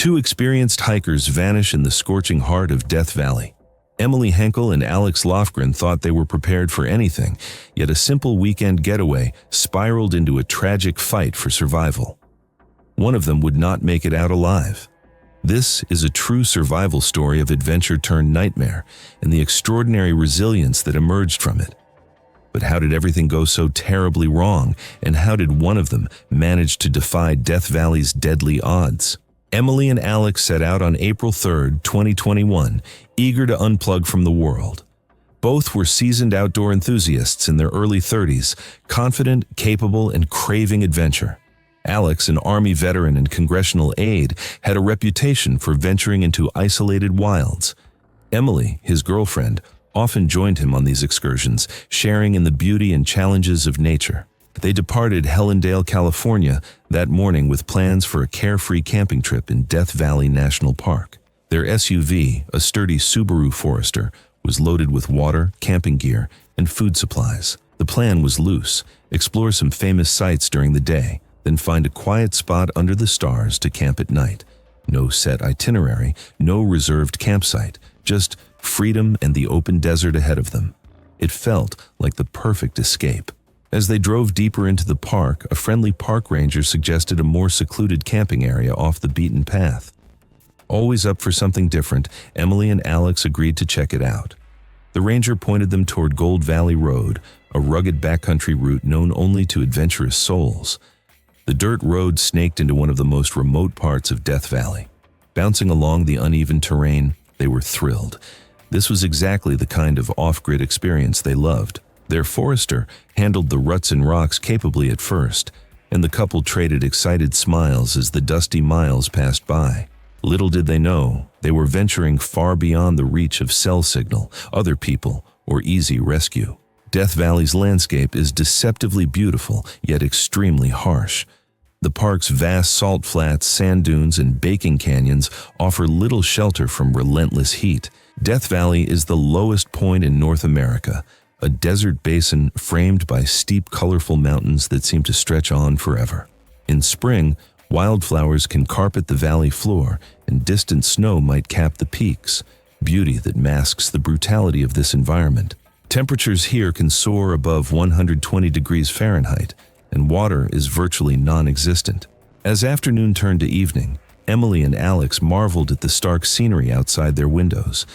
Two experienced hikers vanish in the scorching heart of Death Valley. Henkel and Alex Lofgren thought they were prepared for anything, yet a simple weekend getaway spiraled into a tragic fight for survival. One of them would not make it out alive. This is a true survival story of adventure turned nightmare and the extraordinary resilience that emerged from it. But how did everything go so terribly wrong, and how did one of them manage to defy Death Valley's deadly odds? Emily and Alex set out on April 3, 2021, eager to unplug from the world. Both were seasoned outdoor enthusiasts in their early 30s, confident, capable, and craving adventure. Alex, an Army veteran and congressional aide, had a reputation for venturing into isolated wilds. Emily, his girlfriend, often joined him on these excursions, sharing in the beauty and challenges of nature. They departed Helendale, California that morning with plans for a carefree camping trip in Death Valley National Park. Their SUV, a sturdy Subaru Forester, was loaded with water, camping gear, and food supplies. The plan was loose: explore some famous sites during the day, then find a quiet spot under the stars to camp at night. No set itinerary, no reserved campsite, just freedom and the open desert ahead of them. It felt like the perfect escape. As they drove deeper into the park, a friendly park ranger suggested a more secluded camping area off the beaten path. Always up for something different, Emily and Alex agreed to check it out. The ranger pointed them toward Gold Valley Road, a rugged backcountry route known only to adventurous souls. The dirt road snaked into one of the most remote parts of Death Valley. Bouncing along the uneven terrain, they were thrilled. This was exactly the kind of off-grid experience they loved. Their Forester handled the ruts and rocks capably at first, and the couple traded excited smiles as the dusty miles passed by. Little did they know, they were venturing far beyond the reach of cell signal, other people, or easy rescue. Death Valley's landscape is deceptively beautiful, yet extremely harsh. The park's vast salt flats, sand dunes, and baking canyons offer little shelter from relentless heat. Death Valley is the lowest point in North America, a desert basin framed by steep, colorful mountains that seem to stretch on forever. In spring, wildflowers can carpet the valley floor, and distant snow might cap the peaks, beauty that masks the brutality of this environment. Temperatures here can soar above 120 degrees Fahrenheit, and water is virtually non-existent. As afternoon turned to evening, Emily and Alex marveled at the stark scenery outside their windows.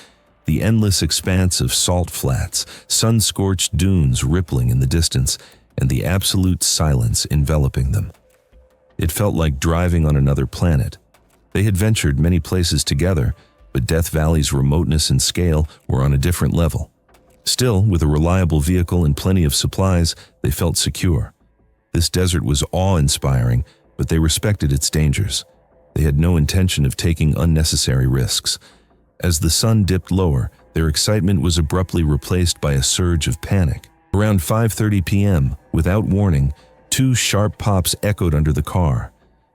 The endless expanse of salt flats, sun-scorched dunes rippling in the distance, and the absolute silence enveloping them. It felt like driving on another planet. They had ventured many places together, but Death Valley's remoteness and scale were on a different level. Still, with a reliable vehicle and plenty of supplies, they felt secure. This desert was awe-inspiring, but they respected its dangers. They had no intention of taking unnecessary risks. As the sun dipped lower, their excitement was abruptly replaced by a surge of panic. Around 5:30 p.m., without warning, two sharp pops echoed under the car.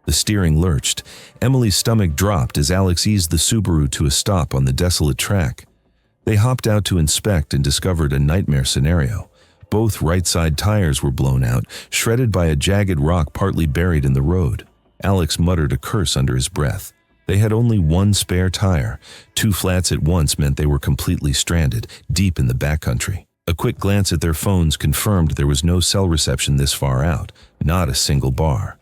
The steering lurched. Emily's stomach dropped as Alex eased the Subaru to a stop on the desolate track. They hopped out to inspect and discovered a nightmare scenario. Both right-side tires were blown out, shredded by a jagged rock partly buried in the road. Alex muttered a curse under his breath. They had only one spare tire. Two flats at once meant they were completely stranded, deep in the backcountry. A quick glance at their phones confirmed there was no cell reception this far out, not a single bar.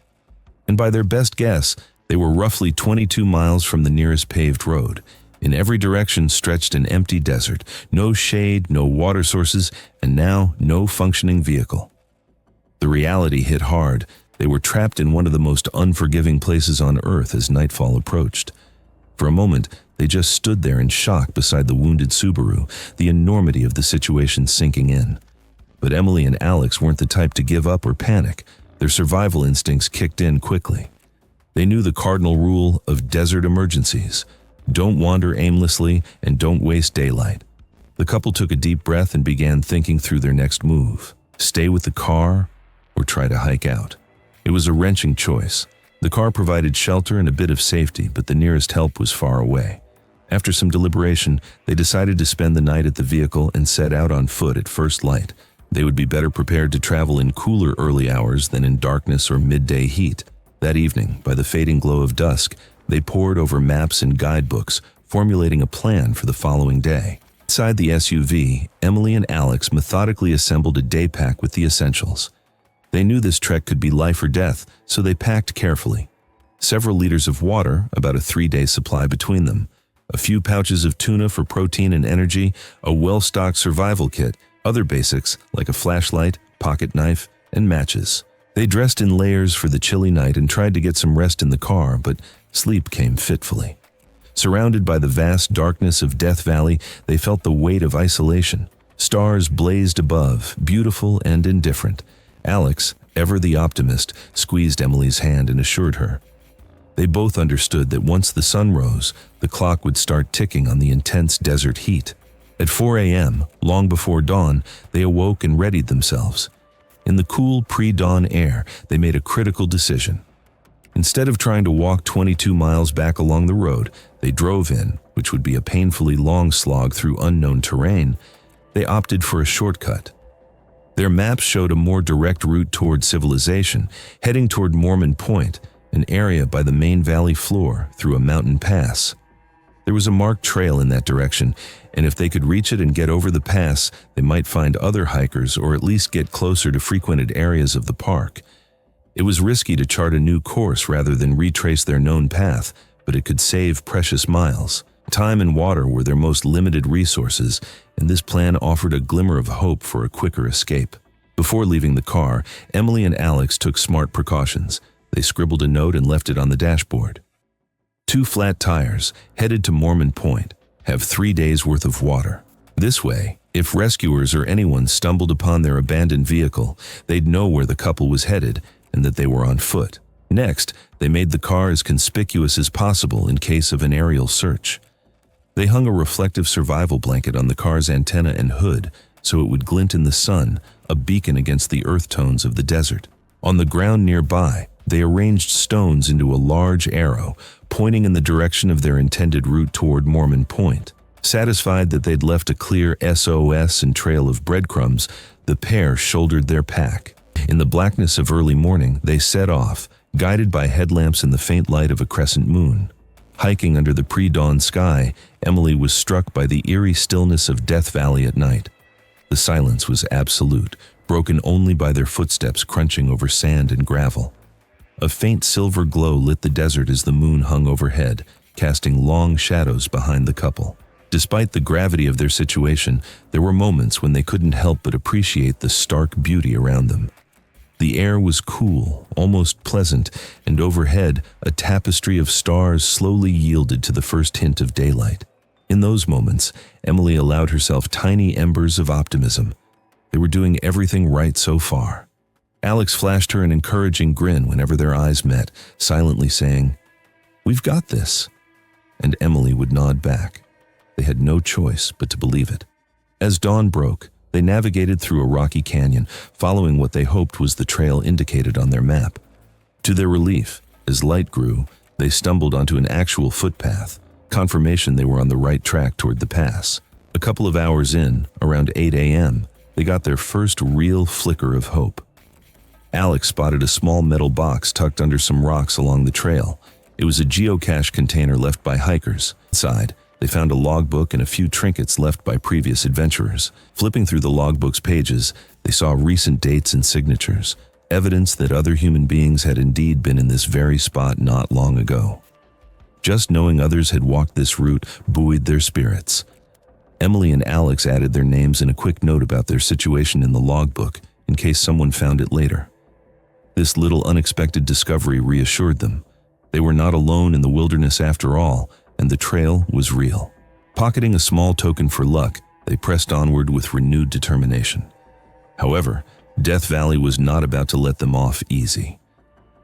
And by their best guess, they were roughly 22 miles from the nearest paved road. In every direction stretched an empty desert, no shade, no water sources, and now no functioning vehicle. The reality hit hard. They were trapped in one of the most unforgiving places on Earth as nightfall approached. For a moment, they just stood there in shock beside the wounded Subaru, the enormity of the situation sinking in. But Emily and Alex weren't the type to give up or panic. Their survival instincts kicked in quickly. They knew the cardinal rule of desert emergencies: don't wander aimlessly and don't waste daylight. The couple took a deep breath and began thinking through their next move: stay with the car or try to hike out. It was a wrenching choice. The car provided shelter and a bit of safety, but the nearest help was far away. After some deliberation, they decided to spend the night at the vehicle and set out on foot at first light. They would be better prepared to travel in cooler early hours than in darkness or midday heat. That evening, by the fading glow of dusk, They pored over maps and guidebooks, formulating a plan for the following day. Inside the SUV, Emily and Alex methodically assembled a day pack with the essentials. They knew this trek could be life or death, so they packed carefully. Several liters of water, about a 3-day supply between them, a few pouches of tuna for protein and energy, a well-stocked survival kit, other basics like a flashlight, pocket knife, and matches. They dressed in layers for the chilly night and tried to get some rest in the car, but sleep came fitfully. Surrounded by the vast darkness of Death Valley, they felt the weight of isolation. Stars blazed above, beautiful and indifferent. Alex, ever the optimist, squeezed Emily's hand and assured her. They both understood that once the sun rose, the clock would start ticking on the intense desert heat. At 4 a.m., long before dawn, they awoke and readied themselves. In the cool pre-dawn air, they made a critical decision. Instead of trying to walk 22 miles back along the road they drove in, which would be a painfully long slog through unknown terrain, they opted for a shortcut. Their maps showed a more direct route toward civilization, heading toward Mormon Point, an area by the main valley floor through a mountain pass. There was a marked trail in that direction, and if they could reach it and get over the pass, they might find other hikers or at least get closer to frequented areas of the park. It was risky to chart a new course rather than retrace their known path, but it could save precious miles. Time and water were their most limited resources, and this plan offered a glimmer of hope for a quicker escape. Before leaving the car, Emily and Alex took smart precautions. They scribbled a note and left it on the dashboard. 2 flat tires, headed to Mormon Point, have 3 days' worth of water. This way, if rescuers or anyone stumbled upon their abandoned vehicle, they'd know where the couple was headed and that they were on foot. Next, they made the car as conspicuous as possible in case of an aerial search. They hung a reflective survival blanket on the car's antenna and hood so it would glint in the sun, a beacon against the earth tones of the desert. On the ground nearby, they arranged stones into a large arrow, pointing in the direction of their intended route toward Mormon Point. Satisfied that they'd left a clear SOS and trail of breadcrumbs, the pair shouldered their pack. In the blackness of early morning, they set off, guided by headlamps in the faint light of a crescent moon. Hiking under the pre-dawn sky, Emily was struck by the eerie stillness of Death Valley at night. The silence was absolute, broken only by their footsteps crunching over sand and gravel. A faint silver glow lit the desert as the moon hung overhead, casting long shadows behind the couple. Despite the gravity of their situation, there were moments when they couldn't help but appreciate the stark beauty around them. The air was cool, almost pleasant, and overhead, a tapestry of stars slowly yielded to the first hint of daylight. In those moments, Emily allowed herself tiny embers of optimism. They were doing everything right so far. Alex flashed her an encouraging grin whenever their eyes met, silently saying, "We've got this." And Emily would nod back. They had no choice but to believe it. As dawn broke, they navigated through a rocky canyon, following what they hoped was the trail indicated on their map. To their relief, as light grew, they stumbled onto an actual footpath, confirmation they were on the right track toward the pass. A couple of hours in, around 8 a.m., they got their first real flicker of hope. Alex spotted a small metal box tucked under some rocks along the trail. It was a geocache container left by hikers. Inside, they found a logbook and a few trinkets left by previous adventurers. Flipping through the logbook's pages, they saw recent dates and signatures, evidence that other human beings had indeed been in this very spot not long ago. Just knowing others had walked this route buoyed their spirits. Emily and Alex added their names in a quick note about their situation in the logbook in case someone found it later. This little unexpected discovery reassured them. They were not alone in the wilderness after all, and the trail was real. Pocketing a small token for luck, they pressed onward with renewed determination. However, Death Valley was not about to let them off easy.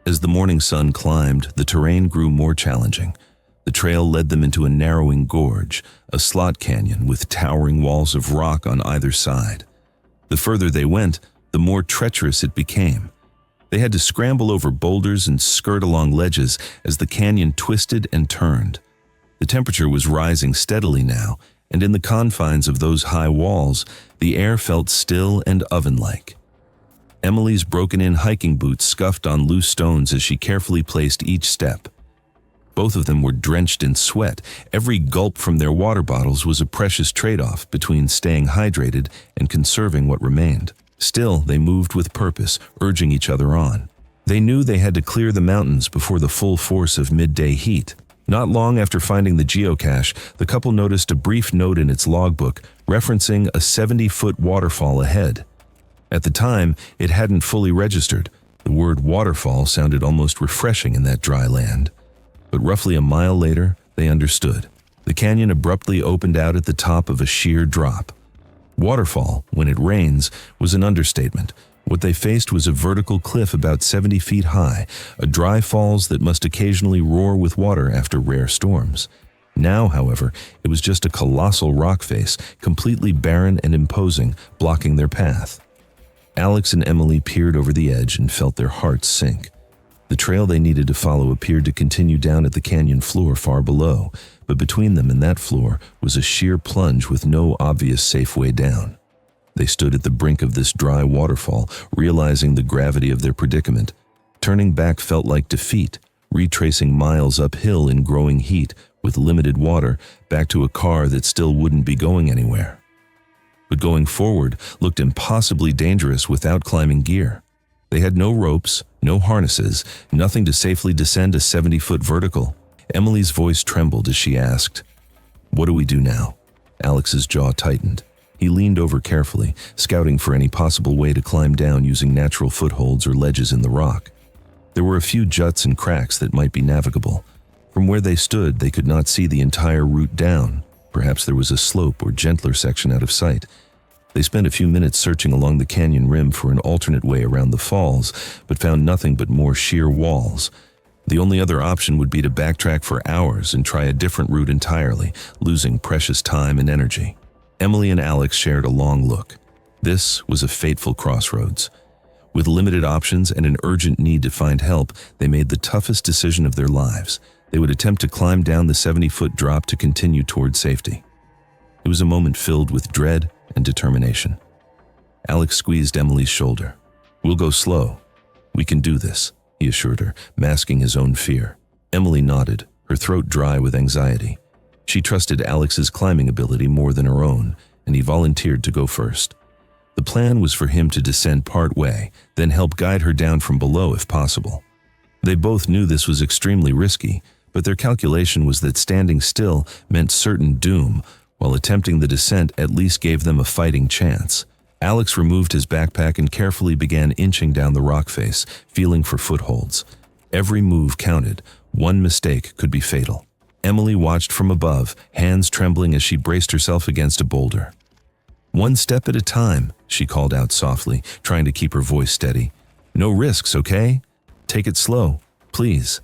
As the morning sun climbed, the terrain grew more challenging. The trail led them into a narrowing gorge, a slot canyon with towering walls of rock on either side. The further they went, the more treacherous it became. They had to scramble over boulders and skirt along ledges as the canyon twisted and turned. The temperature was rising steadily now, and in the confines of those high walls, the air felt still and oven-like. Emily's broken-in hiking boots scuffed on loose stones as she carefully placed each step. Both of them were drenched in sweat. Every gulp from their water bottles was a precious trade-off between staying hydrated and conserving what remained. Still, they moved with purpose, urging each other on. They knew they had to clear the mountains before the full force of midday heat. Not long after finding the geocache, the couple noticed a brief note in its logbook referencing a 70-foot waterfall ahead. At the time, it hadn't fully registered. The word waterfall sounded almost refreshing in that dry land. But roughly a mile later, they understood. The canyon abruptly opened out at the top of a sheer drop. Waterfall, when it rains, was an understatement. What they faced was a vertical cliff about 70 feet high, a dry falls that must occasionally roar with water after rare storms. Now, however, it was just a colossal rock face, completely barren and imposing, blocking their path. Alex and Emily peered over the edge and felt their hearts sink. The trail they needed to follow appeared to continue down at the canyon floor far below, but between them and that floor was a sheer plunge with no obvious safe way down. They stood at the brink of this dry waterfall, realizing the gravity of their predicament. Turning back felt like defeat, retracing miles uphill in growing heat with limited water back to a car that still wouldn't be going anywhere. But going forward looked impossibly dangerous without climbing gear. They had no ropes, no harnesses, nothing to safely descend a 70-foot vertical. Emily's voice trembled as she asked, "What do we do now?" Alex's jaw tightened. He leaned over carefully, scouting for any possible way to climb down using natural footholds or ledges in the rock. There were a few juts and cracks that might be navigable. From where they stood, they could not see the entire route down. Perhaps there was a slope or gentler section out of sight. They spent a few minutes searching along the canyon rim for an alternate way around the falls, but found nothing but more sheer walls. The only other option would be to backtrack for hours and try a different route entirely, losing precious time and energy. Emily and Alex shared a long look. This was a fateful crossroads. With limited options and an urgent need to find help, they made the toughest decision of their lives. They would attempt to climb down the 70-foot drop to continue toward safety. It was a moment filled with dread and determination. Alex squeezed Emily's shoulder. "We'll go slow. We can do this," he assured her, masking his own fear. Emily nodded, her throat dry with anxiety. She trusted Alex's climbing ability more than her own, and he volunteered to go first. The plan was for him to descend part way, then help guide her down from below if possible. They both knew this was extremely risky, but their calculation was that standing still meant certain doom, while attempting the descent at least gave them a fighting chance. Alex removed his backpack and carefully began inching down the rock face, feeling for footholds. Every move counted. One mistake could be fatal. Emily watched from above, hands trembling as she braced herself against a boulder. "One step at a time," she called out softly, trying to keep her voice steady. "No risks, okay? Take it slow, please."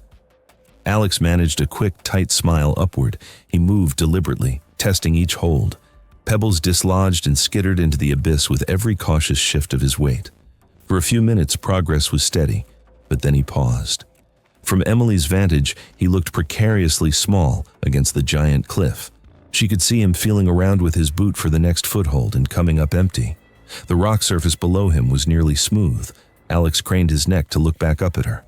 Alex managed a quick, tight smile upward. He moved deliberately, testing each hold. Pebbles dislodged and skittered into the abyss with every cautious shift of his weight. For a few minutes, progress was steady, but then he paused. From Emily's vantage, he looked precariously small against the giant cliff. She could see him feeling around with his boot for the next foothold and coming up empty. The rock surface below him was nearly smooth. Alex craned his neck to look back up at her.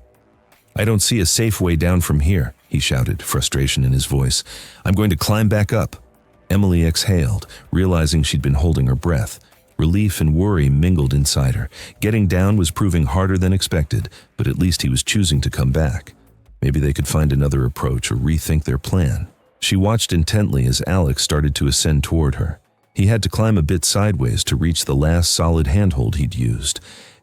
"I don't see a safe way down from here," he shouted, frustration in his voice. "I'm going to climb back up." Emily exhaled, realizing she'd been holding her breath. Relief and worry mingled inside her. Getting down was proving harder than expected, but at least he was choosing to come back. Maybe they could find another approach or rethink their plan. She watched intently as Alex started to ascend toward her. He had to climb a bit sideways to reach the last solid handhold he'd used.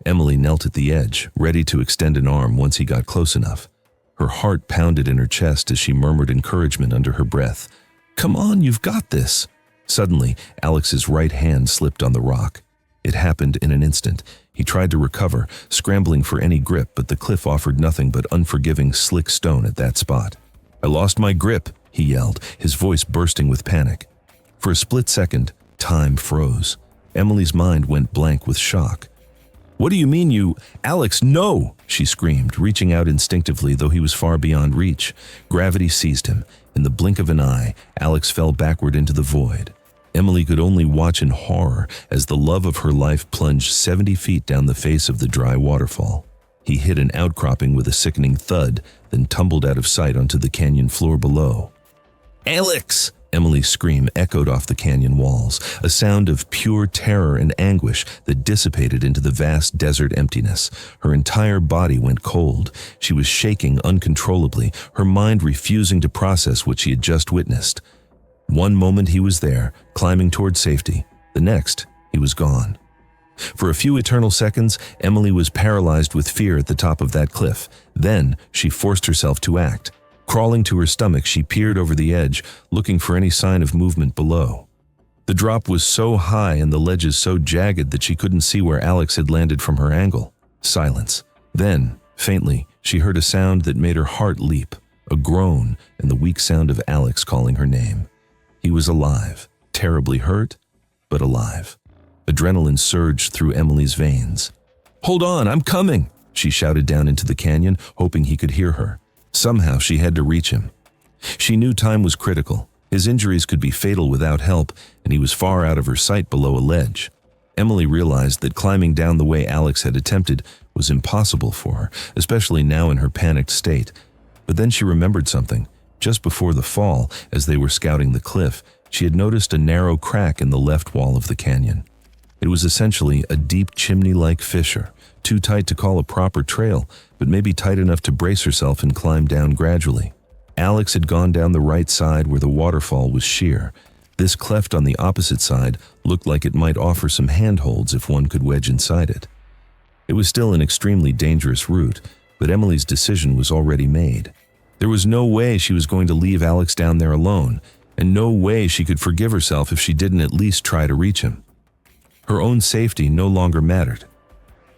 Emily knelt at the edge, ready to extend an arm once he got close enough. Her heart pounded in her chest as she murmured encouragement under her breath. "Come on, you've got this." Suddenly, Alex's right hand slipped on the rock. It happened in an instant. He tried to recover, scrambling for any grip, but the cliff offered nothing but unforgiving, slick stone at that spot. "I lost my grip," he yelled, his voice bursting with panic. For a split second, time froze. Emily's mind went blank with shock. "What do you mean you— Alex, no!" she screamed, reaching out instinctively though he was far beyond reach. Gravity seized him. In the blink of an eye, Alex fell backward into the void. Emily could only watch in horror as the love of her life plunged 70 feet down the face of the dry waterfall. He hit an outcropping with a sickening thud, then tumbled out of sight onto the canyon floor below. "Alex!" Emily's scream echoed off the canyon walls, a sound of pure terror and anguish that dissipated into the vast desert emptiness. Her entire body went cold. She was shaking uncontrollably, her mind refusing to process what she had just witnessed. One moment he was there, climbing toward safety. The next, he was gone. For a few eternal seconds, Emily was paralyzed with fear at the top of that cliff. Then she forced herself to act. Crawling to her stomach, she peered over the edge, looking for any sign of movement below. The drop was so high and the ledges so jagged that she couldn't see where Alex had landed from her angle. Silence. Then, faintly, she heard a sound that made her heart leap, a groan and the weak sound of Alex calling her name. He was alive, terribly hurt, but alive. Adrenaline surged through Emily's veins. "Hold on, I'm coming!" she shouted down into the canyon, hoping he could hear her. Somehow she had to reach him. She knew time was critical. His injuries could be fatal without help, and he was far out of her sight below a ledge. Emily realized that climbing down the way Alex had attempted was impossible for her, especially now in her panicked state. But then she remembered something. Just before the fall, as they were scouting the cliff, she had noticed a narrow crack in the left wall of the canyon. It was essentially a deep chimney-like fissure, too tight to call a proper trail, but maybe tight enough to brace herself and climb down gradually. Alex had gone down the right side where the waterfall was sheer. This cleft on the opposite side looked like it might offer some handholds if one could wedge inside it. It was still an extremely dangerous route, but Emily's decision was already made. There was no way she was going to leave Alex down there alone, and no way she could forgive herself if she didn't at least try to reach him. Her own safety no longer mattered.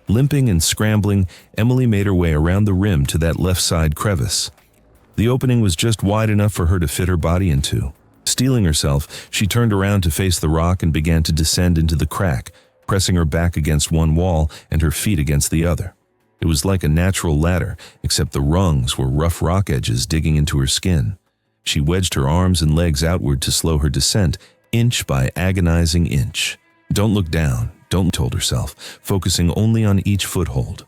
Limping and scrambling, Emily made her way around the rim to that left side crevice. The opening was just wide enough for her to fit her body into. Steeling herself, she turned around to face the rock and began to descend into the crack, pressing her back against one wall and her feet against the other. It was like a natural ladder, except the rungs were rough rock edges digging into her skin. She wedged her arms and legs outward to slow her descent, inch by agonizing inch. "Don't look down," told herself, focusing only on each foothold.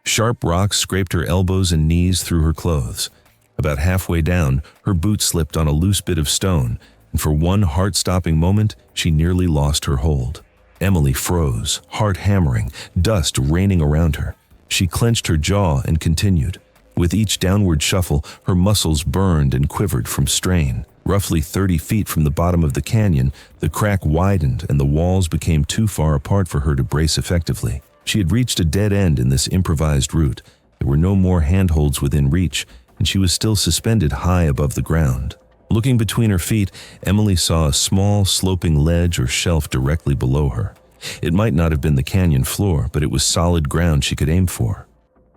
Sharp rocks scraped her elbows and knees through her clothes. About halfway down, her boot slipped on a loose bit of stone, and for one heart-stopping moment, she nearly lost her hold. Emily froze, heart hammering, dust raining around her. She clenched her jaw and continued. With each downward shuffle, her muscles burned and quivered from strain. Roughly 30 feet from the bottom of the canyon, the crack widened and the walls became too far apart for her to brace effectively. She had reached a dead end in this improvised route. There were no more handholds within reach, and she was still suspended high above the ground. Looking between her feet, Emily saw a small, sloping ledge or shelf directly below her. It might not have been the canyon floor, but it was solid ground she could aim for.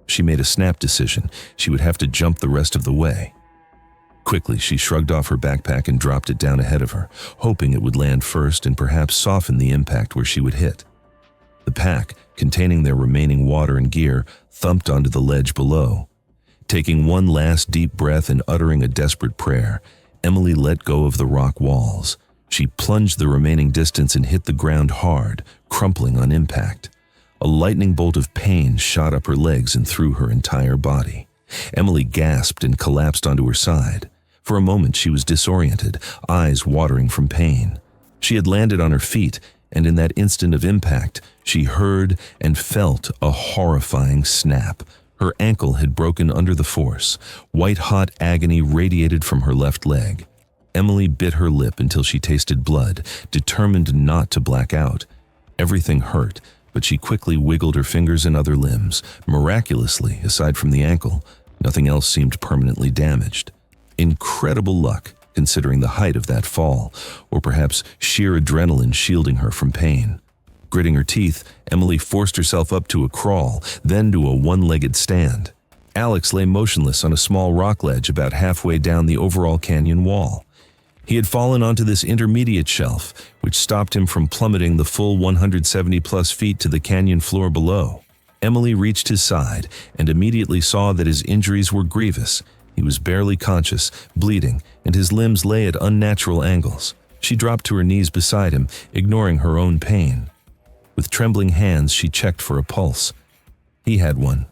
She made a snap decision. She would have to jump the rest of the way. Quickly, she shrugged off her backpack and dropped it down ahead of her, hoping it would land first and perhaps soften the impact where she would hit. The pack, containing their remaining water and gear, thumped onto the ledge below. Taking one last deep breath and uttering a desperate prayer, Emily let go of the rock walls. She plunged the remaining distance and hit the ground hard, crumpling on impact. A lightning bolt of pain shot up her legs and through her entire body. Emily gasped and collapsed onto her side. For a moment she was disoriented, eyes watering from pain. She had landed on her feet, and in that instant of impact, she heard and felt a horrifying snap. Her ankle had broken under the force. White-hot agony radiated from her left leg. Emily bit her lip until she tasted blood, determined not to black out. Everything hurt, but she quickly wiggled her fingers and other limbs. Miraculously, aside from the ankle, nothing else seemed permanently damaged. Incredible luck, considering the height of that fall, or perhaps sheer adrenaline shielding her from pain. Gritting her teeth, Emily forced herself up to a crawl, then to a one-legged stand. Alex lay motionless on a small rock ledge about halfway down the overall canyon wall. He had fallen onto this intermediate shelf, which stopped him from plummeting the full 170-plus feet to the canyon floor below. Emily reached his side and immediately saw that his injuries were grievous. He was barely conscious, bleeding, and his limbs lay at unnatural angles. She dropped to her knees beside him, ignoring her own pain. With trembling hands, she checked for a pulse. He had one.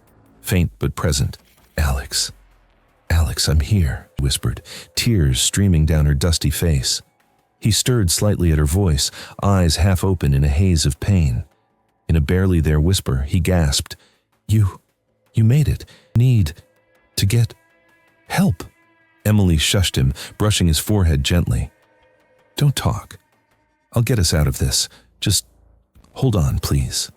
faint but present. "Alex, Alex, I'm here," she whispered, tears streaming down her dusty face. He stirred slightly at her voice, eyes half open in a haze of pain. In a barely there whisper, he gasped, You made it. Need to get help." Emily shushed him, brushing his forehead gently. "Don't talk. I'll get us out of this. Just hold on, please."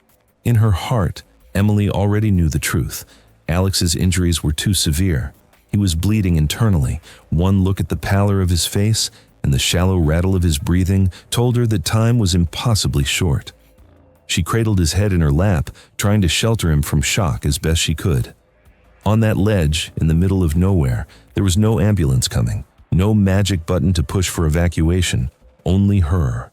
In her heart, Emily already knew the truth. Alex's injuries were too severe. He was bleeding internally. One look at the pallor of his face and the shallow rattle of his breathing told her that time was impossibly short. She cradled his head in her lap, trying to shelter him from shock as best she could. On that ledge, in the middle of nowhere, there was no ambulance coming, no magic button to push for evacuation, only her.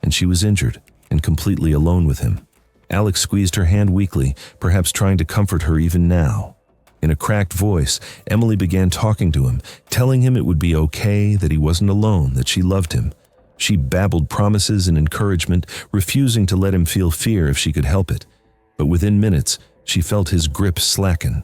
And she was injured and completely alone with him. Alex squeezed her hand weakly, perhaps trying to comfort her even now. In a cracked voice, Emily began talking to him, telling him it would be okay, that he wasn't alone, that she loved him. She babbled promises and encouragement, refusing to let him feel fear if she could help it. But within minutes, she felt his grip slacken.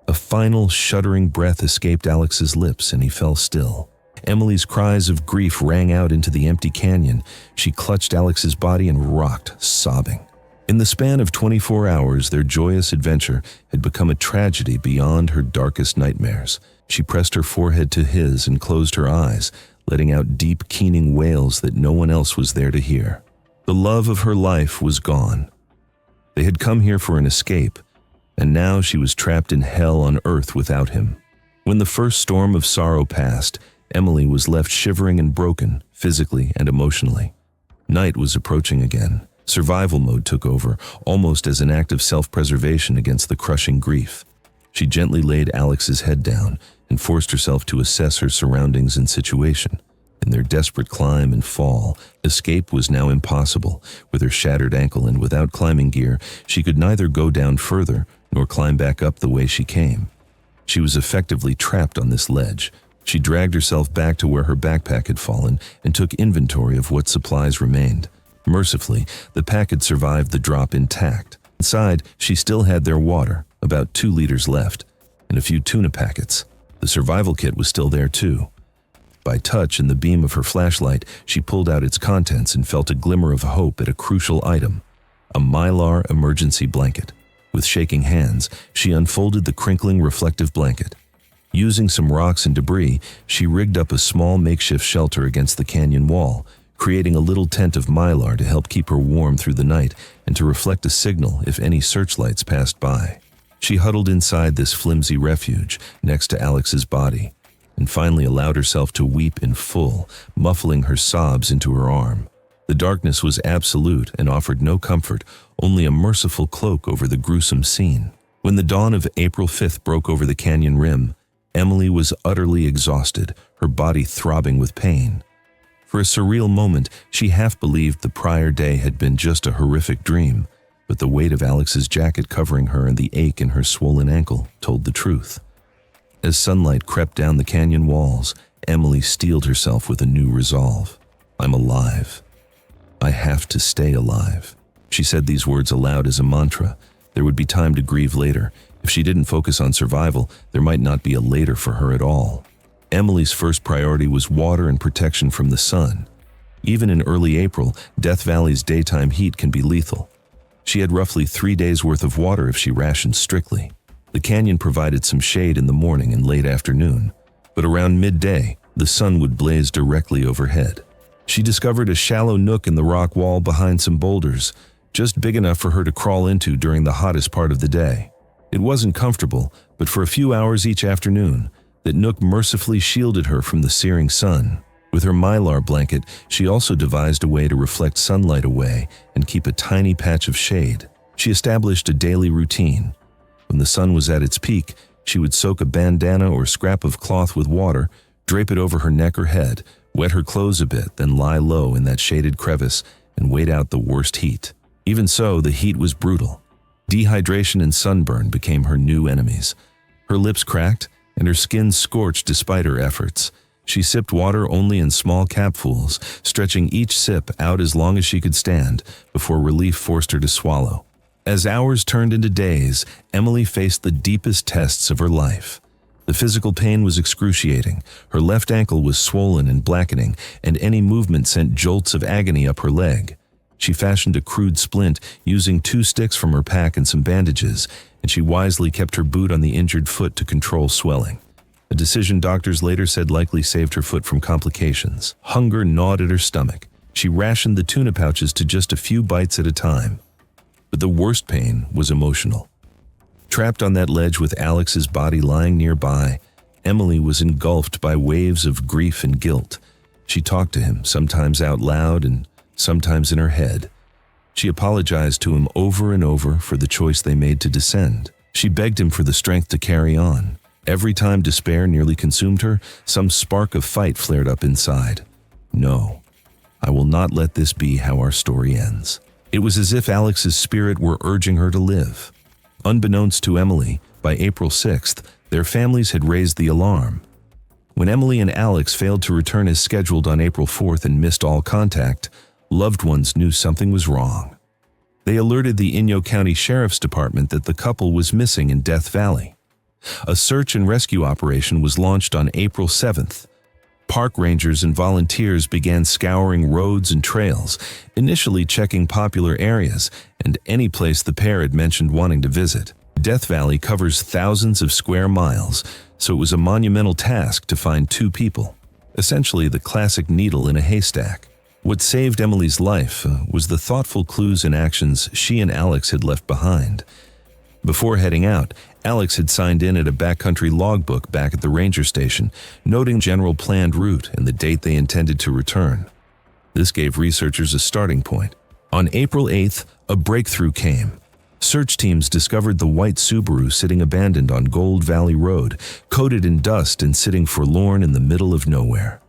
A final, shuddering breath escaped Alex's lips, and he fell still. Emily's cries of grief rang out into the empty canyon. She clutched Alex's body and rocked, sobbing. In the span of 24 hours, their joyous adventure had become a tragedy beyond her darkest nightmares. She pressed her forehead to his and closed her eyes, letting out deep, keening wails that no one else was there to hear. The love of her life was gone. They had come here for an escape, and now she was trapped in hell on earth without him. When the first storm of sorrow passed, Emily was left shivering and broken, physically and emotionally. Night was approaching again. Survival mode took over, almost as an act of self-preservation against the crushing grief. She gently laid Alex's head down and forced herself to assess her surroundings and situation. In their desperate climb and fall, escape was now impossible. With her shattered ankle and without climbing gear, she could neither go down further nor climb back up the way she came. She was effectively trapped on this ledge. She dragged herself back to where her backpack had fallen and took inventory of what supplies remained. Mercifully, the pack had survived the drop intact. Inside, she still had their water, about 2 liters left, and a few tuna packets. The survival kit was still there too. By touch and the beam of her flashlight, she pulled out its contents and felt a glimmer of hope at a crucial item, a Mylar emergency blanket. With shaking hands, she unfolded the crinkling reflective blanket. Using some rocks and debris, she rigged up a small makeshift shelter against the canyon wall, creating a little tent of Mylar to help keep her warm through the night and to reflect a signal if any searchlights passed by. She huddled inside this flimsy refuge next to Alex's body, and finally allowed herself to weep in full, muffling her sobs into her arm. The darkness was absolute and offered no comfort, only a merciful cloak over the gruesome scene. When the dawn of April 5th broke over the canyon rim, Emily was utterly exhausted, her body throbbing with pain. For a surreal moment, she half believed the prior day had been just a horrific dream, but the weight of Alex's jacket covering her and the ache in her swollen ankle told the truth. As sunlight crept down the canyon walls, Emily steeled herself with a new resolve. "I'm alive. I have to stay alive." She said these words aloud as a mantra. There would be time to grieve later. If she didn't focus on survival, there might not be a later for her at all. Emily's first priority was water and protection from the sun. Even in early April, Death Valley's daytime heat can be lethal. She had roughly 3 days' worth of water if she rationed strictly. The canyon provided some shade in the morning and late afternoon, but around midday, the sun would blaze directly overhead. She discovered a shallow nook in the rock wall behind some boulders, just big enough for her to crawl into during the hottest part of the day. It wasn't comfortable, but for a few hours each afternoon, that nook mercifully shielded her from the searing sun. With her Mylar blanket, she also devised a way to reflect sunlight away and keep a tiny patch of shade. She established a daily routine. When the sun was at its peak, she would soak a bandana or scrap of cloth with water, drape it over her neck or head, wet her clothes a bit, then lie low in that shaded crevice and wait out the worst heat. Even so, the heat was brutal. Dehydration and sunburn became her new enemies. Her lips cracked and her skin scorched despite her efforts. She sipped water only in small capfuls, stretching each sip out as long as she could stand before relief forced her to swallow. As hours turned into days, Emily faced the deepest tests of her life. The physical pain was excruciating. Her left ankle was swollen and blackening, and any movement sent jolts of agony up her leg. She fashioned a crude splint using 2 sticks from her pack and some bandages, and she wisely kept her boot on the injured foot to control swelling. A decision doctors later said likely saved her foot from complications. Hunger gnawed at her stomach. She rationed the tuna pouches to just a few bites at a time. But the worst pain was emotional. Trapped on that ledge with Alex's body lying nearby, Emily was engulfed by waves of grief and guilt. She talked to him, sometimes out loud and sometimes in her head. She apologized to him over and over for the choice they made to descend. She begged him for the strength to carry on. Every time despair nearly consumed her, some spark of fight flared up inside. No, I will not let this be how our story ends. It was as if Alex's spirit were urging her to live. Unbeknownst to Emily, by April 6th, their families had raised the alarm. When Emily and Alex failed to return as scheduled on April 4th and missed all contact, loved ones knew something was wrong. They alerted the Inyo County Sheriff's Department that the couple was missing in Death Valley. A search and rescue operation was launched on April 7th. Park rangers and volunteers began scouring roads and trails, initially checking popular areas and any place the pair had mentioned wanting to visit. Death Valley covers thousands of square miles, so it was a monumental task to find 2 people, essentially the classic needle in a haystack. What saved Emily's life was the thoughtful clues and actions she and Alex had left behind. Before heading out, Alex had signed in at a backcountry logbook back at the ranger station, noting general planned route and the date they intended to return. This gave researchers a starting point. On April 8th, a breakthrough came. Search teams discovered the white Subaru sitting abandoned on Gold Valley Road, coated in dust and sitting forlorn in the middle of nowhere.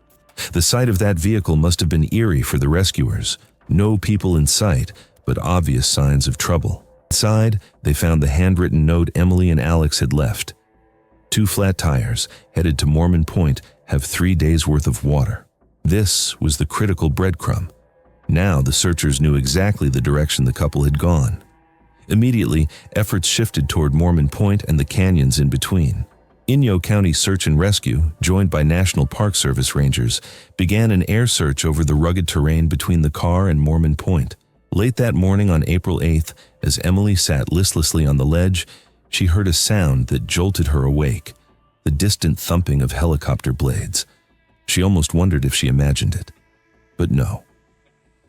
The sight of that vehicle must have been eerie for the rescuers. No people in sight, but obvious signs of trouble. Inside, they found the handwritten note Emily and Alex had left. 2 flat tires, headed to Mormon Point, have 3 days' worth of water. This was the critical breadcrumb. Now the searchers knew exactly the direction the couple had gone. Immediately, efforts shifted toward Mormon Point and the canyons in between. Inyo County Search and Rescue, joined by National Park Service rangers, began an air search over the rugged terrain between the car and Mormon Point. Late that morning on April 8th, as Emily sat listlessly on the ledge, she heard a sound that jolted her awake, the distant thumping of helicopter blades. She almost wondered if she imagined it. But no.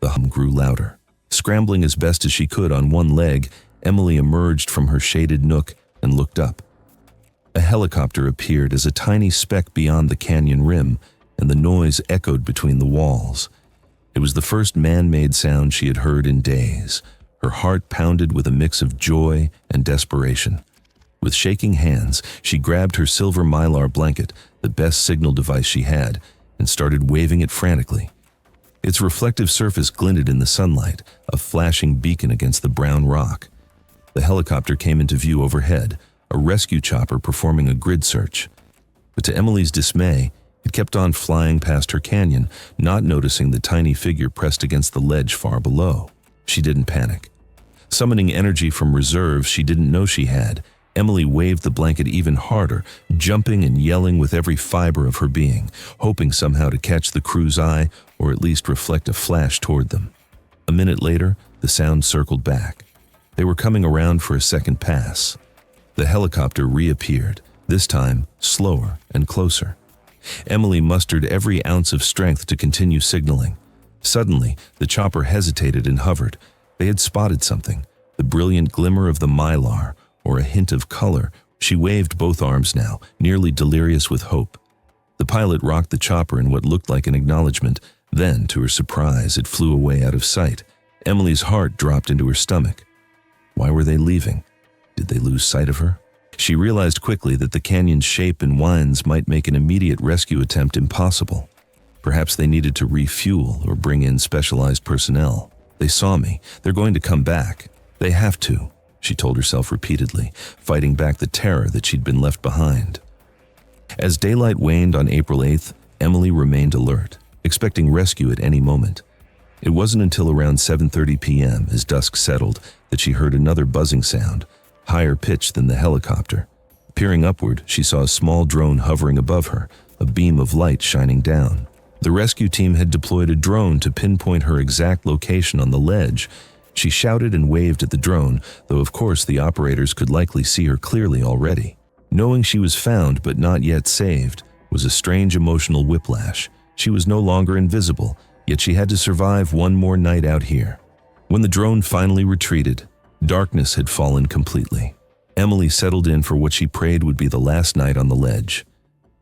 The hum grew louder. Scrambling as best as she could on one leg, Emily emerged from her shaded nook and looked up. A helicopter appeared as a tiny speck beyond the canyon rim, and the noise echoed between the walls. It was the first man-made sound she had heard in days. Her heart pounded with a mix of joy and desperation. With shaking hands, she grabbed her silver mylar blanket, the best signal device she had, and started waving it frantically. Its reflective surface glinted in the sunlight, a flashing beacon against the brown rock. The helicopter came into view overhead, a rescue chopper performing a grid search. But to Emily's dismay, it kept on flying past her canyon, not noticing the tiny figure pressed against the ledge far below. She didn't panic. Summoning energy from reserves she didn't know she had, Emily waved the blanket even harder, jumping and yelling with every fiber of her being, hoping somehow to catch the crew's eye or at least reflect a flash toward them. A minute later, the sound circled back. They were coming around for a second pass. The helicopter reappeared, this time slower and closer. Emily mustered every ounce of strength to continue signaling. Suddenly, the chopper hesitated and hovered. They had spotted something, the brilliant glimmer of the mylar, or a hint of color. She waved both arms now, nearly delirious with hope. The pilot rocked the chopper in what looked like an acknowledgement. Then, to her surprise, it flew away out of sight. Emily's heart dropped into her stomach. Why were they leaving? Did they lose sight of her? She realized quickly that the canyon's shape and winds might make an immediate rescue attempt impossible. Perhaps they needed to refuel or bring in specialized personnel. They saw me. They're going to come back. They have to, she told herself repeatedly, fighting back the terror that she'd been left behind. As daylight waned on April 8th, Emily remained alert, expecting rescue at any moment. It wasn't until around 7:30 p.m., as dusk settled, that she heard another buzzing sound, higher pitched than the helicopter. Peering upward, she saw a small drone hovering above her, a beam of light shining down. The rescue team had deployed a drone to pinpoint her exact location on the ledge. She shouted and waved at the drone, though of course the operators could likely see her clearly already. Knowing she was found but not yet saved was a strange emotional whiplash. She was no longer invisible, yet she had to survive one more night out here. When the drone finally retreated, darkness had fallen completely. Emily settled in for what she prayed would be the last night on the ledge.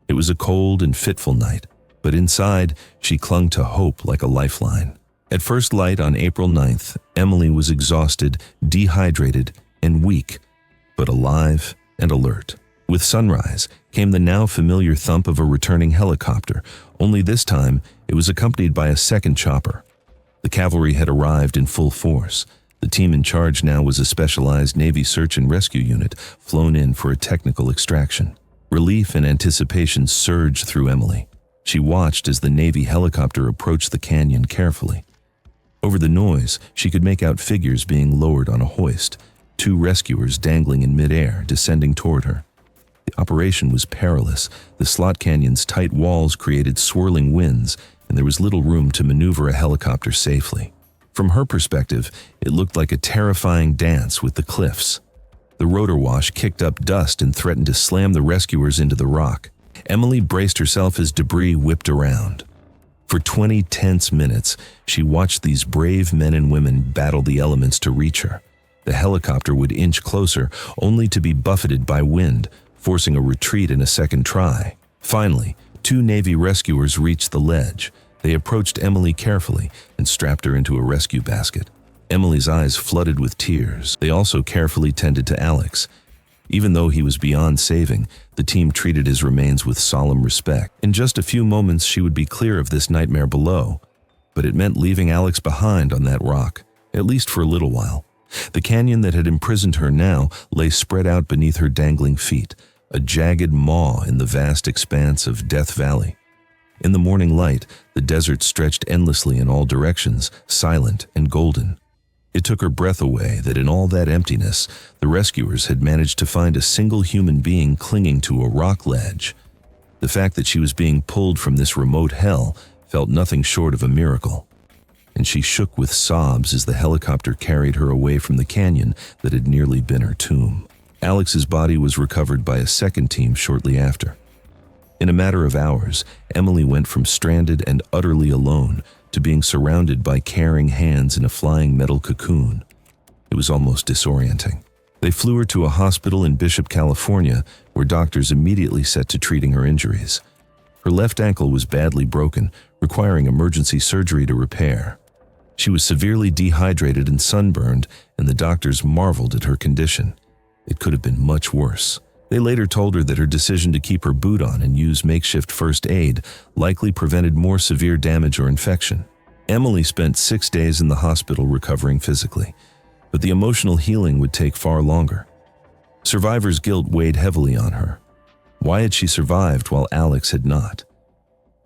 It was a cold and fitful night, but inside, she clung to hope like a lifeline. At first light on April 9th, Emily was exhausted, dehydrated, and weak, but alive and alert. With sunrise came the now familiar thump of a returning helicopter, only this time it was accompanied by a second chopper. The cavalry had arrived in full force. The team in charge now was a specialized Navy search and rescue unit flown in for a technical extraction. Relief and anticipation surged through Emily. She watched as the Navy helicopter approached the canyon carefully. Over the noise, she could make out figures being lowered on a hoist, 2 rescuers dangling in midair, descending toward her. The operation was perilous. The slot canyon's tight walls created swirling winds, and there was little room to maneuver a helicopter safely. From her perspective, it looked like a terrifying dance with the cliffs. The rotor wash kicked up dust and threatened to slam the rescuers into the rock. Emily braced herself as debris whipped around. For 20 tense minutes, she watched these brave men and women battle the elements to reach her. The helicopter would inch closer, only to be buffeted by wind, forcing a retreat in a second try. Finally, 2 Navy rescuers reached the ledge. They approached Emily carefully and strapped her into a rescue basket. Emily's eyes flooded with tears. They also carefully tended to Alex. Even though he was beyond saving, the team treated his remains with solemn respect. In just a few moments, she would be clear of this nightmare below, but it meant leaving Alex behind on that rock, at least for a little while. The canyon that had imprisoned her now lay spread out beneath her dangling feet, a jagged maw in the vast expanse of Death Valley. In the morning light, the desert stretched endlessly in all directions, silent and golden. It took her breath away that in all that emptiness, the rescuers had managed to find a single human being clinging to a rock ledge. The fact that she was being pulled from this remote hell felt nothing short of a miracle, and she shook with sobs as the helicopter carried her away from the canyon that had nearly been her tomb. Alex's body was recovered by a second team shortly after. In a matter of hours, Emily went from stranded and utterly alone to being surrounded by caring hands in a flying metal cocoon. It was almost disorienting. They flew her to a hospital in Bishop, California, where doctors immediately set to treating her injuries. Her left ankle was badly broken, requiring emergency surgery to repair. She was severely dehydrated and sunburned, and the doctors marveled at her condition. It could have been much worse. They later told her that her decision to keep her boot on and use makeshift first aid likely prevented more severe damage or infection. Emily spent 6 days in the hospital recovering physically, but the emotional healing would take far longer. Survivor's guilt weighed heavily on her. Why had she survived while Alex had not?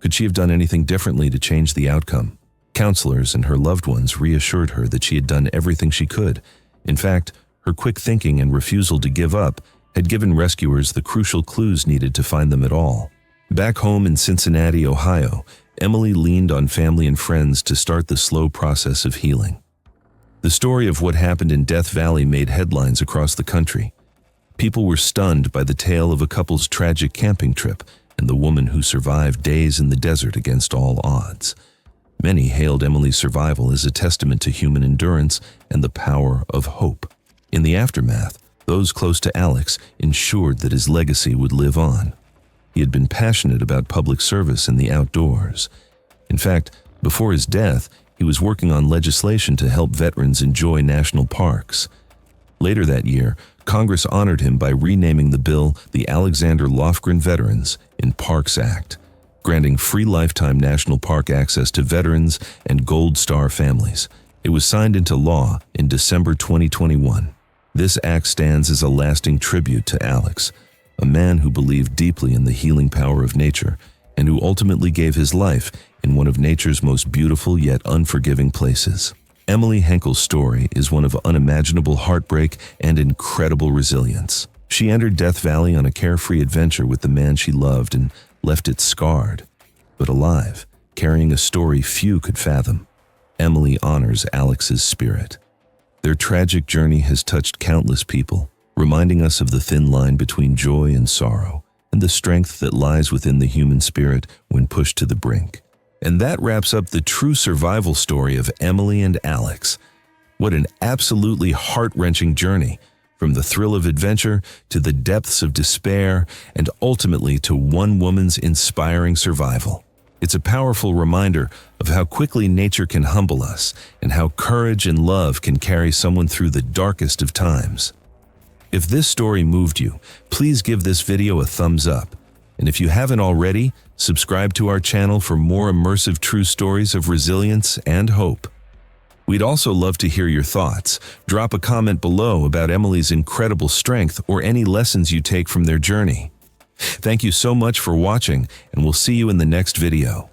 Could she have done anything differently to change the outcome? Counselors and her loved ones reassured her that she had done everything she could. In fact, her quick thinking and refusal to give up had given rescuers the crucial clues needed to find them at all. Back home in Cincinnati, Ohio, Emily leaned on family and friends to start the slow process of healing. The story of what happened in Death Valley made headlines across the country. People were stunned by the tale of a couple's tragic camping trip and the woman who survived days in the desert against all odds. Many hailed Emily's survival as a testament to human endurance and the power of hope. In the aftermath, those close to Alex ensured that his legacy would live on. He had been passionate about public service and the outdoors. In fact, before his death, he was working on legislation to help veterans enjoy national parks. Later that year, Congress honored him by renaming the bill the Alexander Lofgren Veterans in Parks Act, granting free lifetime national park access to veterans and Gold Star families. It was signed into law in December 2021. This act stands as a lasting tribute to Alex, a man who believed deeply in the healing power of nature and who ultimately gave his life in one of nature's most beautiful yet unforgiving places. Emily Henkel's story is one of unimaginable heartbreak and incredible resilience. She entered Death Valley on a carefree adventure with the man she loved and left it scarred, but alive, carrying a story few could fathom. Emily honors Alex's spirit. Their tragic journey has touched countless people, reminding us of the thin line between joy and sorrow, and the strength that lies within the human spirit when pushed to the brink. And that wraps up the true survival story of Emily and Alex. What an absolutely heart-wrenching journey, from the thrill of adventure to the depths of despair, and ultimately to one woman's inspiring survival. It's a powerful reminder of how quickly nature can humble us and how courage and love can carry someone through the darkest of times. If this story moved you, please give this video a thumbs up. And if you haven't already, subscribe to our channel for more immersive true stories of resilience and hope. We'd also love to hear your thoughts. Drop a comment below about Emily's incredible strength or any lessons you take from their journey. Thank you so much for watching, and we'll see you in the next video.